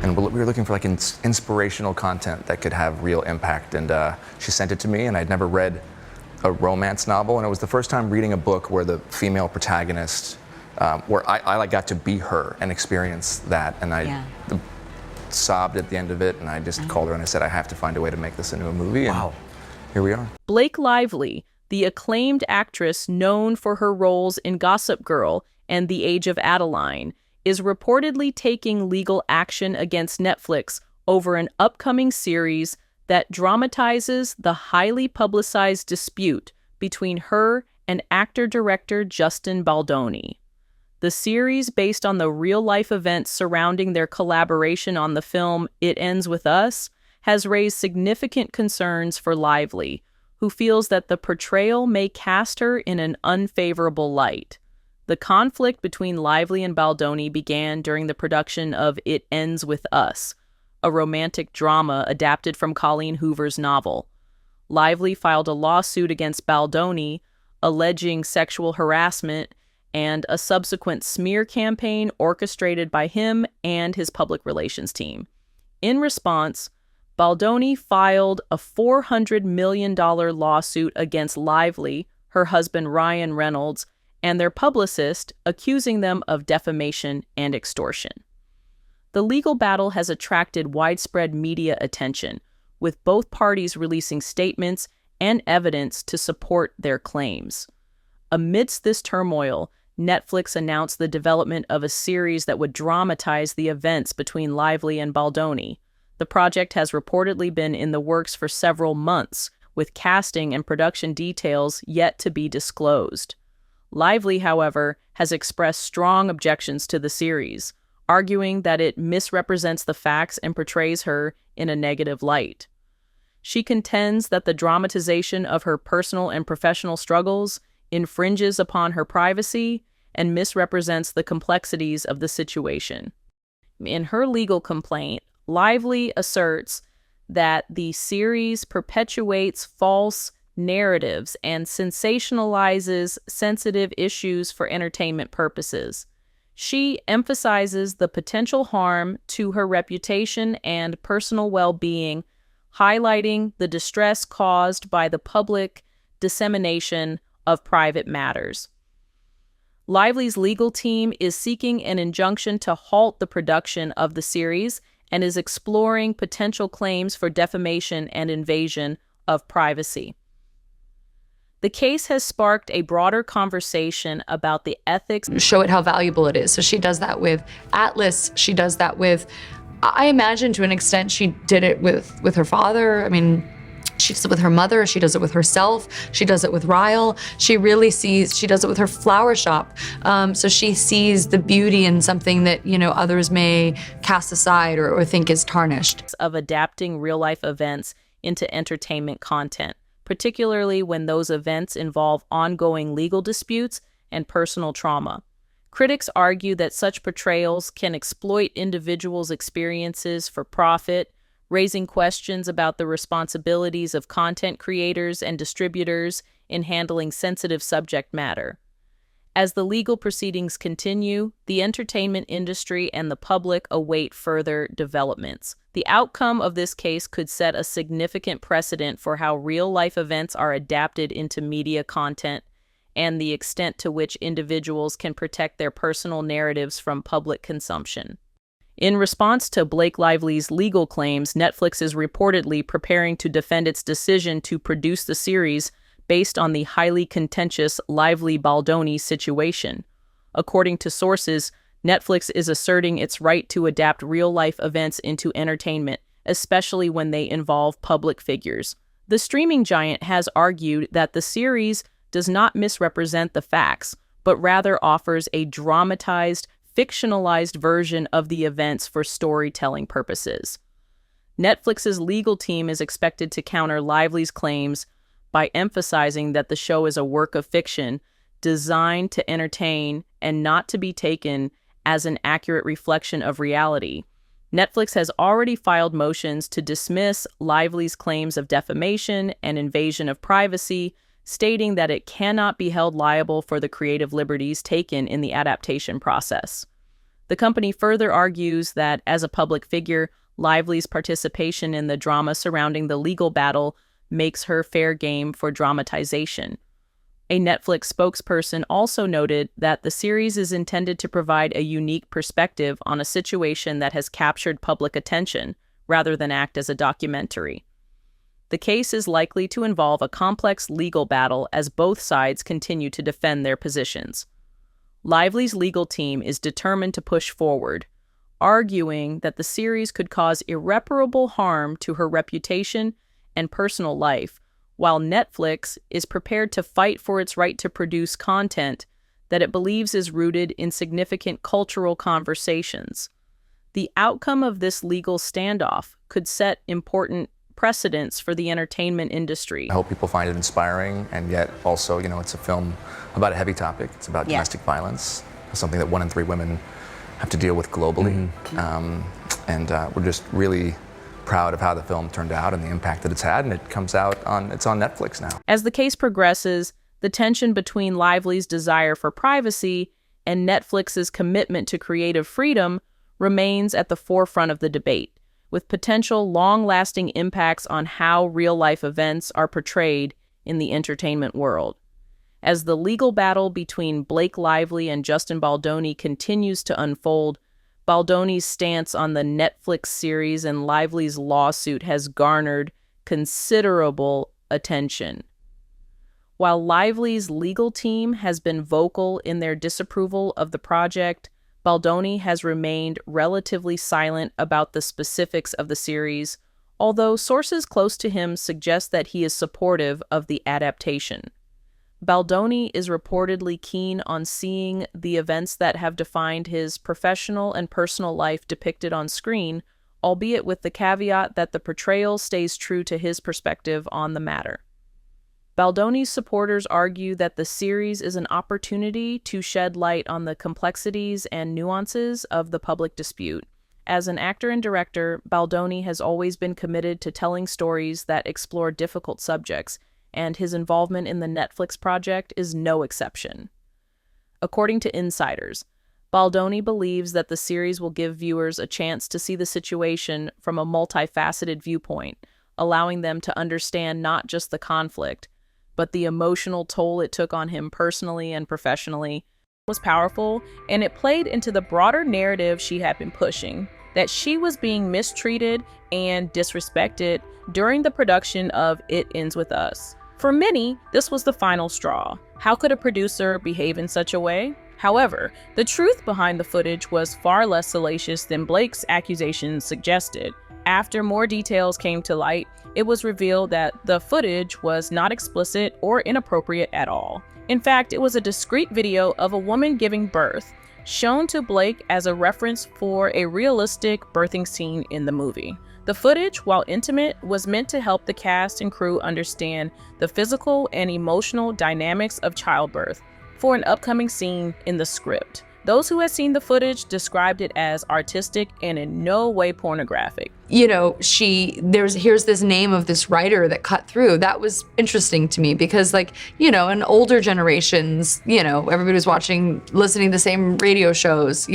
And we were looking for like inspirational content that could have real impact. And she sent it to me, and I'd never read a romance novel, and it was the first time reading a book where the female protagonist, where I like got to be her and experience that. And I sobbed at the end of it, and I just called her and I said, I have to find a way to make this into a movie. And wow. Here we are. Blake Lively, the acclaimed actress known for her roles in Gossip Girl and The Age of Adaline, is reportedly taking legal action against Netflix over an upcoming series that dramatizes the highly publicized dispute between her and actor-director Justin Baldoni. The series, based on the real-life events surrounding their collaboration on the film It Ends With Us, has raised significant concerns for Lively, who feels that the portrayal may cast her in an unfavorable light. The conflict between Lively and Baldoni began during the production of It Ends With Us, a romantic drama adapted from Colleen Hoover's novel. Lively filed a lawsuit against Baldoni, alleging sexual harassment and a subsequent smear campaign orchestrated by him and his public relations team. In response, Baldoni filed a $400 million lawsuit against Lively, her husband Ryan Reynolds, and their publicist, accusing them of defamation and extortion. The legal battle has attracted widespread media attention, with both parties releasing statements and evidence to support their claims. Amidst this turmoil, Netflix announced the development of a series that would dramatize the events between Lively and Baldoni. The project has reportedly been in the works for several months, with casting and production details yet to be disclosed. Lively, however, has expressed strong objections to the series, arguing that it misrepresents the facts and portrays her in a negative light. She contends that the dramatization of her personal and professional struggles infringes upon her privacy and misrepresents the complexities of the situation. In her legal complaint, Lively asserts that the series perpetuates false narratives and sensationalizes sensitive issues for entertainment purposes. She emphasizes the potential harm to her reputation and personal well-being, highlighting the distress caused by the public dissemination of private matters. Lively's legal team is seeking an injunction to halt the production of the series and is exploring potential claims for defamation and invasion of privacy. The case has sparked a broader conversation about the ethics. Show it how valuable it is. So she does that with Atlas. She does that with, I imagine to an extent she did it with her father. I mean, she does it with her mother. She does it with herself. She does it with Ryle. She does it with her flower shop. So she sees the beauty in something that, others may cast aside or think is tarnished. Of adapting real-life events into entertainment content, particularly when those events involve ongoing legal disputes and personal trauma. Critics argue that such portrayals can exploit individuals' experiences for profit, raising questions about the responsibilities of content creators and distributors in handling sensitive subject matter. As the legal proceedings continue, the entertainment industry and the public await further developments. The outcome of this case could set a significant precedent for how real-life events are adapted into media content and the extent to which individuals can protect their personal narratives from public consumption. In response to Blake Lively's legal claims, Netflix is reportedly preparing to defend its decision to produce the series based on the highly contentious Lively-Baldoni situation. According to sources, Netflix is asserting its right to adapt real-life events into entertainment, especially when they involve public figures. The streaming giant has argued that the series does not misrepresent the facts, but rather offers a dramatized, fictionalized version of the events for storytelling purposes. Netflix's legal team is expected to counter Lively's claims by emphasizing that the show is a work of fiction designed to entertain and not to be taken as an accurate reflection of reality. Netflix has already filed motions to dismiss Lively's claims of defamation and invasion of privacy, stating that it cannot be held liable for the creative liberties taken in the adaptation process. The company further argues that as a public figure, Lively's participation in the drama surrounding the legal battle makes her fair game for dramatization. A Netflix spokesperson also noted that the series is intended to provide a unique perspective on a situation that has captured public attention, rather than act as a documentary. The case is likely to involve a complex legal battle as both sides continue to defend their positions. Lively's legal team is determined to push forward, arguing that the series could cause irreparable harm to her reputation and personal life, while Netflix is prepared to fight for its right to produce content that it believes is rooted in significant cultural conversations. The outcome of this legal standoff could set important precedents for the entertainment industry. I hope people find it inspiring, and yet also, it's a film about a heavy topic. It's about domestic violence, something that 1 in 3 women have to deal with globally. We're just really proud of how the film turned out and the impact that it's had, and it's on Netflix now. As the case progresses, the tension between Lively's desire for privacy and Netflix's commitment to creative freedom remains at the forefront of the debate, with potential long-lasting impacts on how real-life events are portrayed in the entertainment world. As the legal battle between Blake Lively and Justin Baldoni continues to unfold, Baldoni's stance on the Netflix series and Lively's lawsuit has garnered considerable attention. While Lively's legal team has been vocal in their disapproval of the project, Baldoni has remained relatively silent about the specifics of the series, although sources close to him suggest that he is supportive of the adaptation. Baldoni is reportedly keen on seeing the events that have defined his professional and personal life depicted on screen, albeit with the caveat that the portrayal stays true to his perspective on the matter. Baldoni's supporters argue that the series is an opportunity to shed light on the complexities and nuances of the public dispute. As an actor and director, Baldoni has always been committed to telling stories that explore difficult subjects, and his involvement in the Netflix project is no exception. According to insiders, Baldoni believes that the series will give viewers a chance to see the situation from a multifaceted viewpoint, allowing them to understand not just the conflict, but the emotional toll it took on him personally and professionally. It was powerful, and it played into the broader narrative she had been pushing, that she was being mistreated and disrespected during the production of It Ends With Us. For many, this was the final straw. How could a producer behave in such a way? However, the truth behind the footage was far less salacious than Blake's accusations suggested. After more details came to light, it was revealed that the footage was not explicit or inappropriate at all. In fact, it was a discrete video of a woman giving birth, shown to Blake as a reference for a realistic birthing scene in the movie. The footage, while intimate, was meant to help the cast and crew understand the physical and emotional dynamics of childbirth for an upcoming scene in the script. Those who had seen the footage described it as artistic and in no way pornographic. Here's this name of this writer that cut through. That was interesting to me because in older generations, everybody was listening to the same radio shows,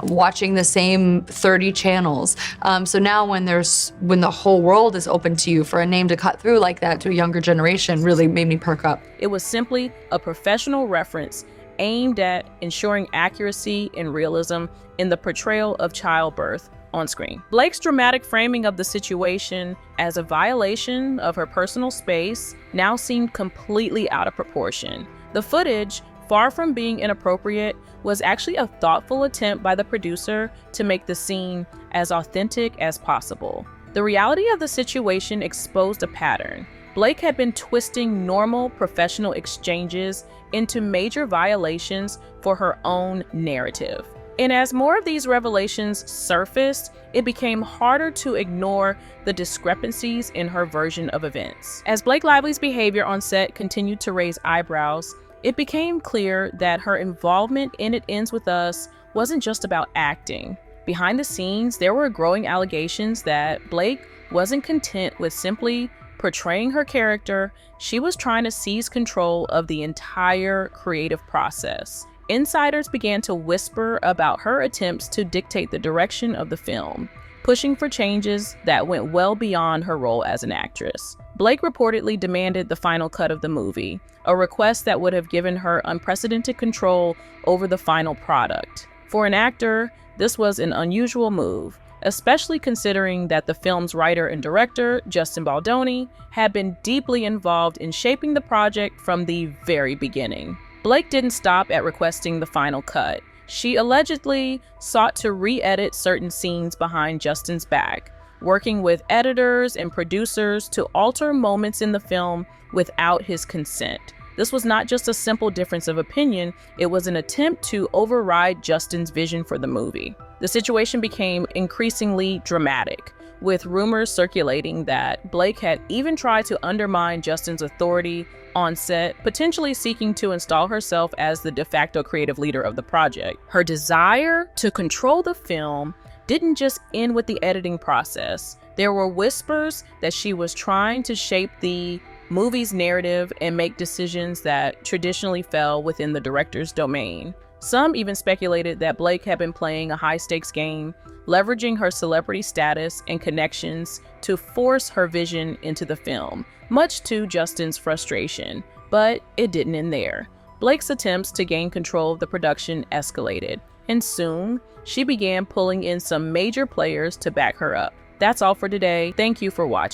watching the same 30 channels. So now when the whole world is open to you, for a name to cut through like that to a younger generation really made me perk up. It was simply a professional reference aimed at ensuring accuracy and realism in the portrayal of childbirth on screen. Blake's dramatic framing of the situation as a violation of her personal space now seemed completely out of proportion. The footage, far from being inappropriate, was actually a thoughtful attempt by the producer to make the scene as authentic as possible. The reality of the situation exposed a pattern. Blake had been twisting normal professional exchanges into major violations for her own narrative. And as more of these revelations surfaced, it became harder to ignore the discrepancies in her version of events. As Blake Lively's behavior on set continued to raise eyebrows, it became clear that her involvement in It Ends With Us wasn't just about acting. Behind the scenes, there were growing allegations that Blake wasn't content with simply portraying her character. She was trying to seize control of the entire creative process. insiders began to whisper about her attempts to dictate the direction of the film, pushing for changes that went well beyond her role as an actress. Blake reportedly demanded the final cut of the movie, a request that would have given her unprecedented control over the final product. For an actor, this was an unusual move, especially considering that the film's writer and director, Justin Baldoni, had been deeply involved in shaping the project from the very beginning. Blake didn't stop at requesting the final cut. She allegedly sought to re-edit certain scenes behind Justin's back, working with editors and producers to alter moments in the film without his consent. This was not just a simple difference of opinion, it was an attempt to override Justin's vision for the movie. The situation became increasingly dramatic, with rumors circulating that Blake had even tried to undermine Justin's authority on set, potentially seeking to install herself as the de facto creative leader of the project. Her desire to control the film didn't just end with the editing process. There were whispers that she was trying to shape the movie's narrative and make decisions that traditionally fell within the director's domain. Some even speculated that Blake had been playing a high-stakes game, leveraging her celebrity status and connections to force her vision into the film, much to Justin's frustration. But it didn't end there. Blake's attempts to gain control of the production escalated, and soon she began pulling in some major players to back her up. That's all for today. Thank you for watching.